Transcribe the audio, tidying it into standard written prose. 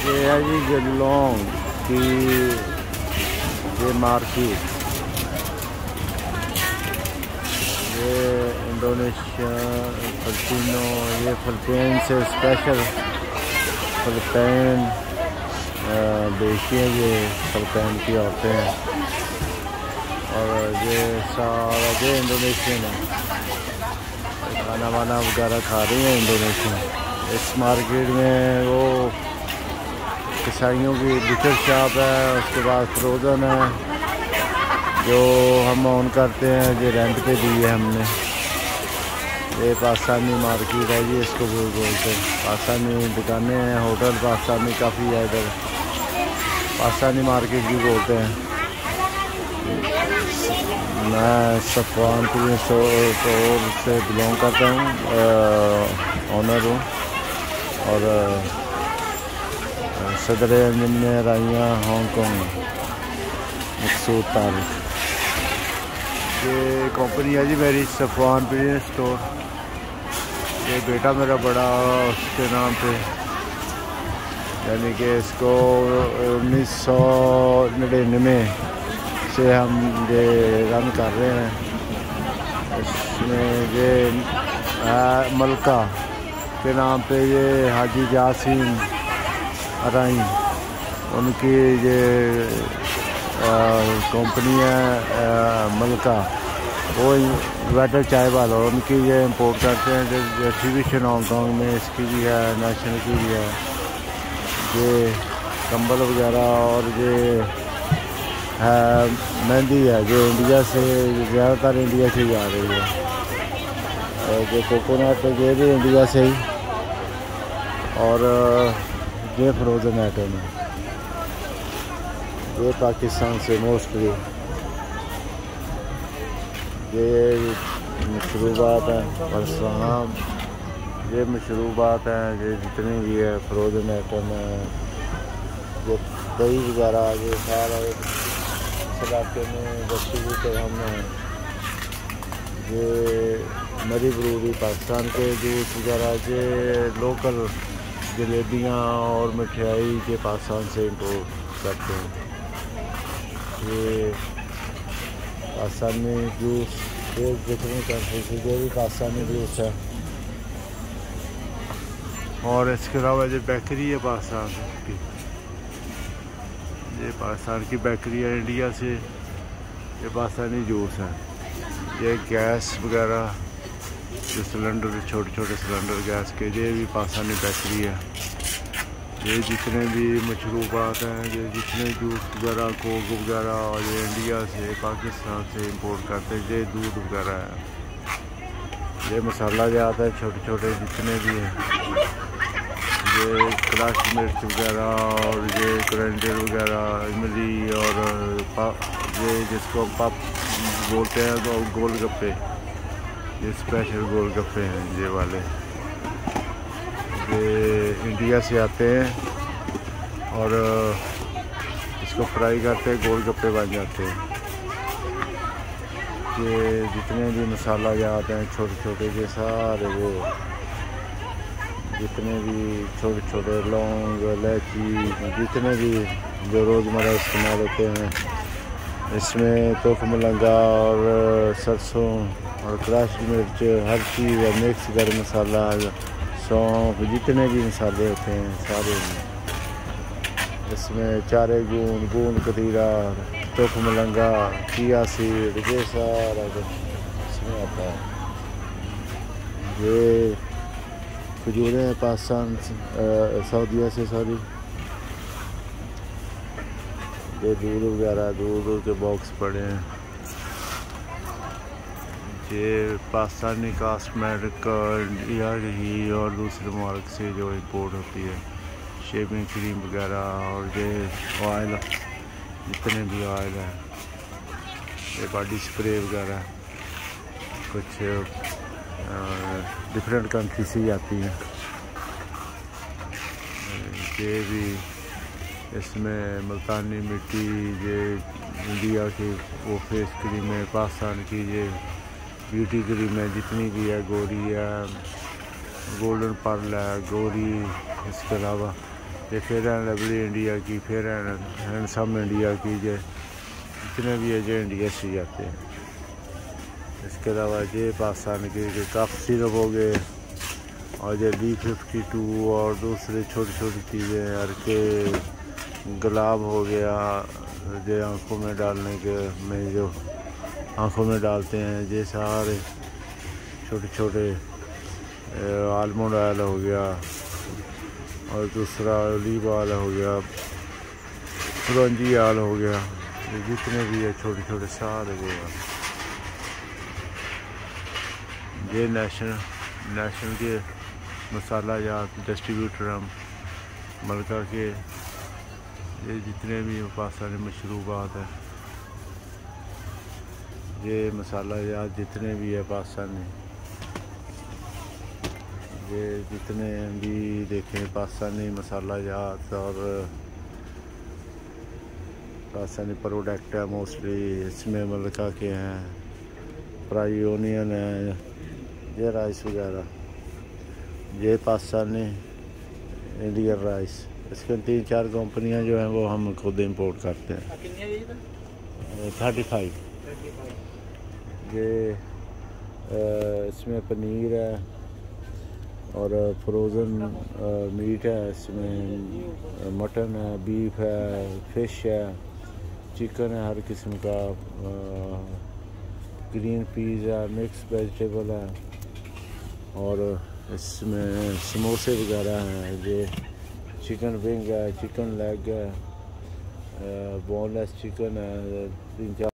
ये है जी जलोंग की ये मार्केट। ये इंडोनेशिया फिलिपिनो, ये फिलिपीन से स्पेशल फिलिपीन बेचती हैं ये फिलिपीन की औरतें हैं। और ये सारा ये इंडोनेशियन है, खाना वाना वगैरह खा रही हैं इंडोनेशियन। इस मार्केट में वो ईसाइयों की बुचर शॉप है, उसके बाद फ्रोज़न है जो हम ऑन करते हैं, ये रेंट पे दी है हमने। ये पाकिस्तानी मार्केट है जी, इसको बोलते हैं। पाकिस्तानी दुकानें हैं, होटल पाकिस्तानी काफ़ी है इधर, पाकिस्तानी मार्केट भी बोलते हैं। मैं सफ़वान स्टोर से बिलोंग करता हूँ, ऑनर हूँ और सदर इंजीनियर आइया हांगकॉन्ग मकसूद तारिक। ये कंपनी है जी मेरी सफ़वान स्टोर। ये बेटा मेरा बड़ा उसके नाम पे, यानी कि इसको 1999 से हम ये रन कर रहे हैं। इसमें ये मलका के नाम पे ये हाजी यासीन अराई उनकी ये कंपनी है मलका, वो वेटर चाय वाला, उनकी ये इंपोर्ट करते हैं। जो एग्जीबिशन हांगकॉन्ग में इसकी भी है, नेशनल की भी है। ये कंबल वगैरह और ये है मेहंदी है जो इंडिया से, ज़्यादातर इंडिया से जा रही है। और जो कोकोनट ये भी इंडिया से ही, और ये फ्रोज़न आइटम है ये पाकिस्तान से मोस्टली। ये मशरूबात हैं परसाम, ये मशरूबात हैं ये जितनी भी है फ्रोज़न आइटम है, जो दही वगैरह ये सारा इस इलाके में डिस्ट्रीब्यूटर हम हैं। ये मरी ब्रूरी पाकिस्तान के जूस वगैरह, ये लोकल जलेबियाँ और मिठाई के पाकिस्तान से इम्पोर्ट करते हैं। ये पाकिस्तानी जूस, ये जितनी कंट्री से जो भी पाकिस्तानी जूस है। और इसके अलावा जो बेकरी है पाकिस्तान की, ये पाकिस्तान की बेकरी है इंडिया से। ये पाकिस्तानी जूस है। ये गैस वगैरह जो सिलेंडर, छोटे छोटे सिलेंडर गैस के, ये भी पाकिस्तानी बेकरी है। ये जितने भी मशरूबात हैं, ये जितने जूस वगैरह, कोक वगैरह, और ये इंडिया से पाकिस्तान से इंपोर्ट करते हैं। ये दूध वगैरह है, ये मसाला जाता है छोटे छोटे जितने भी हैं। ये क्रश मिर्च वगैरह और ये करेंडर वगैरह, इमली, और ये जिसको पप बोलते हैं तो गोलगप्पे, ये स्पेशल गोलगप्पे हैं ये वाले। ये इंडिया से आते हैं और इसको फ्राई करते हैं, गोलगप्पे बन जाते हैं। ये जितने भी मसाला जाते हैं छोटे छोटे, ये सारे वो जितने भी छोटे छोटे लौंग, इलायची, जितने भी जो रोज़मर्रा इस्तेमाल होते हैं, इसमें तोफ मलंगा और सरसों और क्रश मिर्च, हर चीज़ है, मिक्स गर्म मसाला, सौंफ, जितने भी मसाले होते हैं सारे इसमें, चारे गूंद कतीरा, तोफ मलंगा, चिया सीड, ये सारा कुछ इसमें आता है। ये खजूरें हैं पाकिस्तान सऊदीया से, सॉरी। ये दूध वगैरह, दूध के बॉक्स पड़े हैं। ये पाकिस्तानी कॉस्मेटिक इंडिया ही और दूसरे मुल्क से जो इंपोर्ट होती है, शेविंग क्रीम वगैरह, और ये ऑयल, जितने भी ऑयल है, ये बॉडी स्प्रे वगैरह कुछ डिफरेंट कंट्री से ही आती हैं। ये भी इसमें मुल्तानी मिट्टी, ये इंडिया की वो फेस क्रीम है, पाकिस्तान की ये ब्यूटी क्रीम है, जितनी भी है, गोरी है, गोल्डन पर्ल है, गोरी, इसके अलावा ये फेयर एंड लवली इंडिया की, फेयर एंड हैंडसम इंडिया की, जो जितने भी है जो इंडिया से जाते हैं। इसके अलावा ये पाकिस्तान के कफ सिरप हो गए और ये B52 और दूसरे छोटी छोटी चीज़ें और के गुलाब हो गया, जो आँखों में डालने के में जो आँखों में डालते हैं, ये सारे छोटे छोटे आलमंड ऑयल हो गया और दूसरा ऑलिव ऑयल हो गया, पुरंजी ऑयल हो गया, ये जितने भी है छोटे छोटे सारे वो हैं। ये नेशनल के मसाला जात डिस्ट्रीब्यूटर हम मलका के, ये जितने भी पाकिस्तानी मशरूबात हैं, ये मसाला जात जितने भी है पाकिस्तानी, ये जितने भी देखें पाकिस्तानी मसाला जात और पाकिस्तानी प्रोडक्ट है मोस्टली इसमें मलका के हैं। फ्राई ओनियन है, ये राइस वगैरह, ये पाकिस्तानी इंडियन राइस, इसके 3-4 कंपनियां जो हैं वो हम खुद इंपोर्ट करते हैं। 35। ये इसमें पनीर है और फ्रोज़न मीट है, इसमें मटन है, बीफ है, फ़िश है, चिकन है हर किस्म का, ग्रीन पीस है, मिक्स वेजिटेबल है और इसमें समोसे वगैरह हैं, ये चिकन विंग है, चिकन लेग है, बोनलेस चिकन है, 3-4